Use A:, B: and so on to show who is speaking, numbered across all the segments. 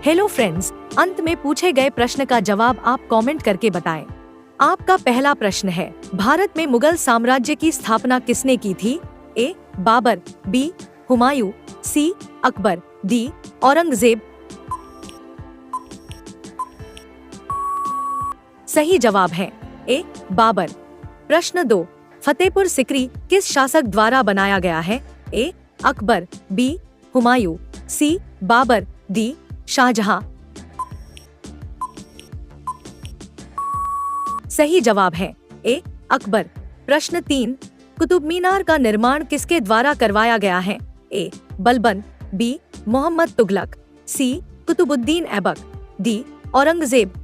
A: Hello friends, अंत में पूछे गए प्रश्न का जवाब आप कमेंट करके बताएं। आपका पहला प्रश्न है, भारत में मुगल साम्राज्य की स्थापना किसने की थी? ए. बाबर, बी. हुमायूं, सी. अकबर, डी. औरंगजेब। सही जवाब है ए. बाबर। प्रश्न 2, फतेहपुर सिकरी किस शासक द्वारा बनाया गया है? ए. अकबर, बी. हुमायूं, सी. बाबर, डी. शाहजहां। सही जवाब है ए. अकबर। प्रश्न 3, कुतुब मीनार का निर्माण किसके द्वारा करवाया गया है? ए. बलबन, बी. मोहम्मद तुगलक, सी. कुतुबुद्दीन ऐबक, डी. औरंगजेब।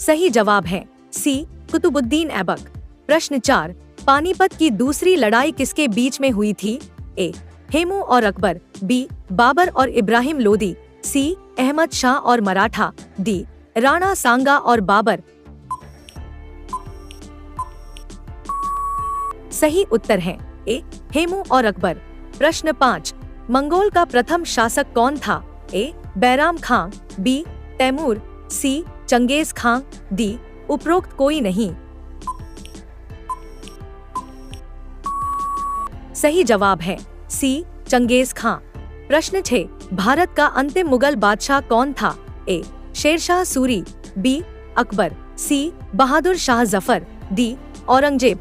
A: सही जवाब है सी. कुतुबुद्दीन ऐबक। प्रश्न 4, पानीपत की दूसरी लड़ाई किसके बीच में हुई थी? ए. हेमू और अकबर, बी. बाबर और इब्राहिम लोदी, सी. अहमद शाह और मराठा, डी. राणा सांगा और बाबर। सही उत्तर है ए. हेमू और अकबर। प्रश्न 5, मंगोल का प्रथम शासक कौन था? ए. बैराम खां, बी. तैमूर, सी. चंगेज खां, डी. उपरोक्त कोई नहीं। सही जवाब है सी. चंगेज खां। प्रश्न 6, भारत का अंतिम मुगल बादशाह कौन था? ए. शेरशाह सूरी, बी. अकबर, सी. बहादुर शाह जफर, डी. औरंगजेब।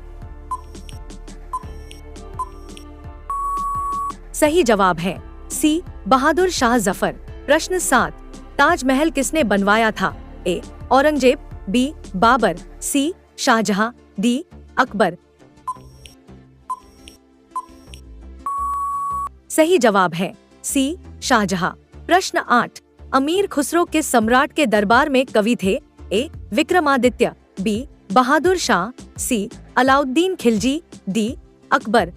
A: सही जवाब है सी. बहादुर शाह जफर। प्रश्न 7, ताजमहल किसने बनवाया था? ए. औरंगजेब, बी. बाबर, सी. शाहजहां, डी. अकबर। सही जवाब है सी. शाहजहां। प्रश्न 8, अमीर खुसरो किस सम्राट के दरबार में कवि थे? ए. विक्रमादित्य, बी. बहादुर शाह, सी. अलाउद्दीन खिलजी, डी. अकबर।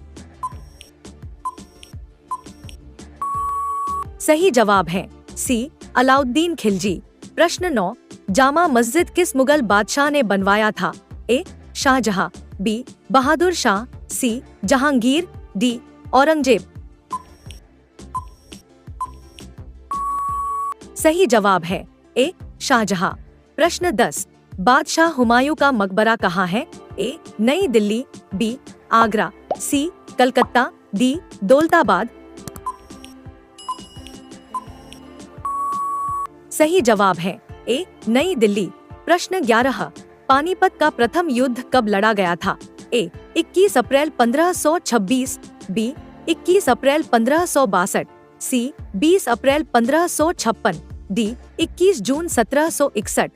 A: सही जवाब है सी. अलाउद्दीन खिलजी। प्रश्न 9, जामा मस्जिद किस मुगल बादशाह ने बनवाया था? ए. शाहजहां, बी. बहादुर शाह, सी. जहांगीर, डी. औरंगजेब। सही जवाब है ए. शाहजहां। प्रश्न 10, बादशाह हुमायूं का मकबरा कहाँ है? ए. नई दिल्ली, बी. आगरा, सी. कलकत्ता, डी. दौलताबाद। सही जवाब है ए. नई दिल्ली। प्रश्न 11, पानीपत का प्रथम युद्ध कब लड़ा गया था? ए. 21 अप्रैल 1526, बी. 21 अप्रैल 1562, सी. 20 अप्रैल 1556, डी. 21 जून 1761।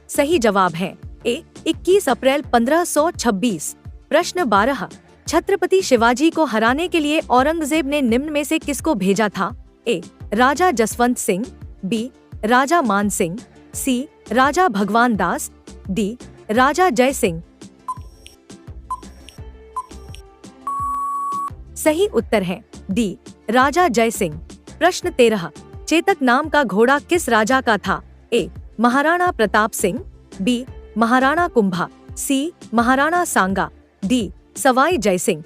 A: सही जवाब है ए. 21 अप्रैल 1526। प्रश्न 12, छत्रपति शिवाजी को हराने के लिए औरंगजेब ने निम्न में से किसको भेजा था? ए. राजा जसवंत सिंह, बी. राजा मान सिंह, सी. राजा भगवान दास, डी. राजा जय सिंह। सही उत्तर है डी. राजा जय सिंह। प्रश्न 13, चेतक नाम का घोड़ा किस राजा का था? ए. महाराणा प्रताप सिंह, बी. महाराणा कुंभा, सी. महाराणा सांगा, डी. सवाई जय सिंह।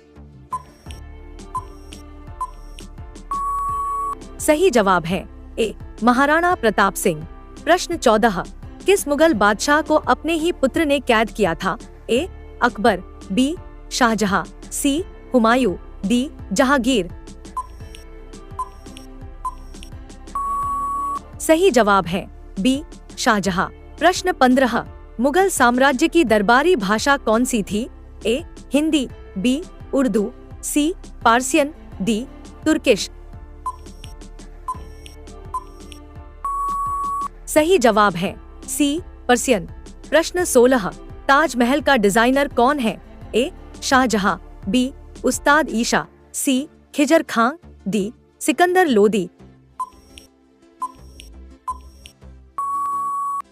A: सही जवाब है ए. महाराणा प्रताप सिंह। प्रश्न 14, किस मुगल बादशाह को अपने ही पुत्र ने कैद किया था? A. Akbar, B. Shahjahan, C. Humayun, D. Jahangir. सही जवाब है बी. शाहजहां। प्रश्न 15, मुगल साम्राज्य की दरबारी भाषा कौन सी थी? A. Hindi, B. Urdu, C. Persian, D. Turkish. सही जवाब है सी. पर्सियन। प्रश्न 16, ताजमहल का डिजाइनर कौन है? ए. शाहजहां, बी. उस्ताद ईशा, सी. खिजर खां, डी. सिकंदर लोदी।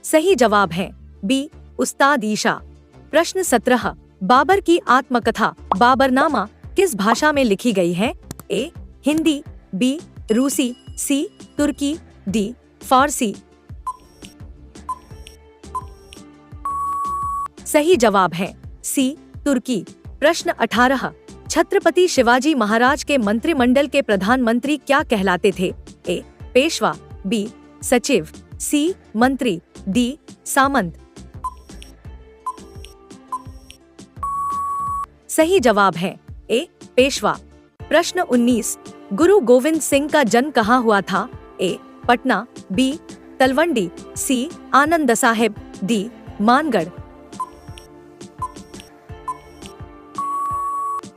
A: सही जवाब है बी. उस्ताद ईशा। प्रश्न 17, बाबर की आत्मकथा बाबरनामा किस भाषा में लिखी गई है? ए. हिंदी, बी. रूसी, सी. तुर्की, डी. फारसी। सही जवाब है सी. तुर्की। प्रश्न 18, छत्रपति शिवाजी महाराज के मंत्रिमंडल के प्रधानमंत्री क्या कहलाते थे? ए. पेशवा, बी. सचिव, सी. मंत्री, डी. सामंत। सही जवाब है ए. पेशवा। प्रश्न 19, गुरु गोविंद सिंह का जन्म कहाँ हुआ था? ए. पटना, बी. तलवंडी, सी. आनंद साहिब, डी. मानगढ़।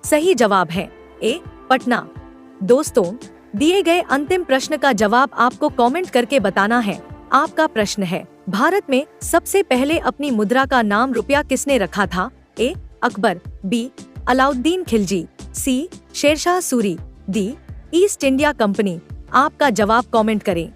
A: सही जवाब है ए. पटना। दोस्तों, दिए गए अंतिम प्रश्न का जवाब आपको कमेंट करके बताना है। आपका प्रश्न है, भारत में सबसे पहले अपनी मुद्रा का नाम रुपया किसने रखा था? A. Akbar, B. Alauddin Khilji, C. Sher Shah Suri, D. East India Company. आपका जवाब कमेंट करें।